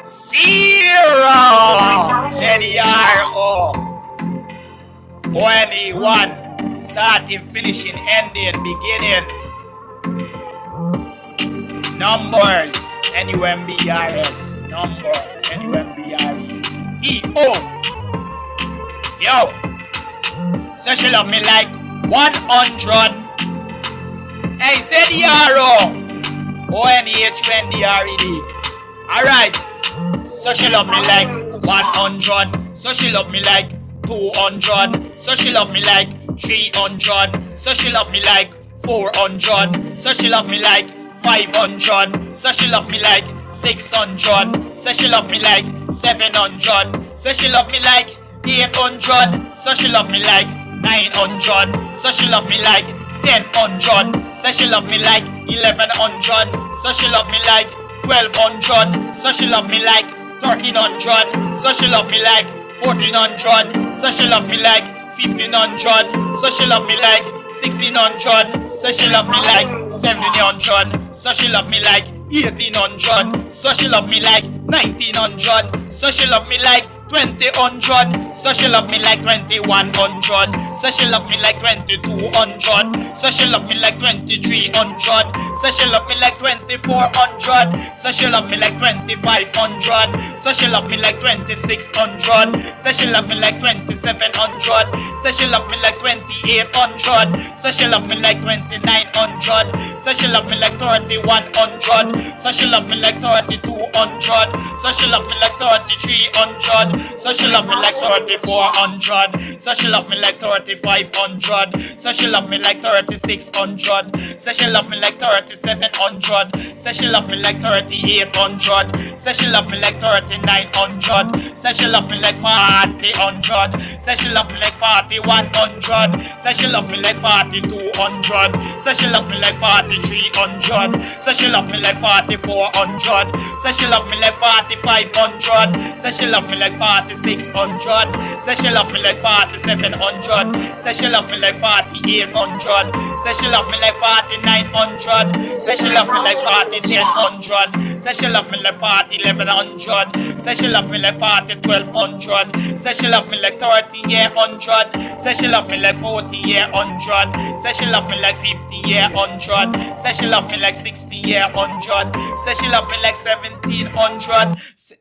Zero. Anyone. Starting, finishing, ending, beginning. Numbers. NUMBRS. Number. NUMBREO. Yo. So she love me like 100. Hey, Zero. ONEHUNDRED. Alright. So she love me like 100. So she love me like 200. So she love me like 300. So she love me like 400. So she love me like 500. So she love me like 600. So she love me like 700. So she love me like 800. So she love me like 900. So she love me like 1000. So she love me like 1100. So she love me like 1200. So she love me like 1300. So she love me like 1400. So she love me like 1500. So she love me like 1600. So she love me like 1700. So she love me like 1800. So she love me like 1900. So she love me like 2000. So she love me like 2100. So she love me like 2200. So she love me like 2300. So she love me like 2400. So she love me like 2500. So she love me like 2600. So she love me like 2700. So she love me like 2800. So she love me like 2900. So she love me like 3100. So she love me like 3200. So she love me like 3300. So she love me like 3400. So she love me like 3500. So she love me like 3600. So she love me like 3700. So she love me like 3800. So she love me like 3900. So she love me like 4000. So she love me like 4100. So she love me like 4200. So she love me like 4300. So she love me like 4400. So she love me like 4500. So she love me like 4600. Say she love me like 4700. Say she love me like 4800. Say she love me like 4900. Say she love me like 4100. Say she love me like 1100. Say she love me like 1200. Say she love me like 30 Say she love me like 40 Say she love me like 50 Say she love me like 60 Say she love me like 1700.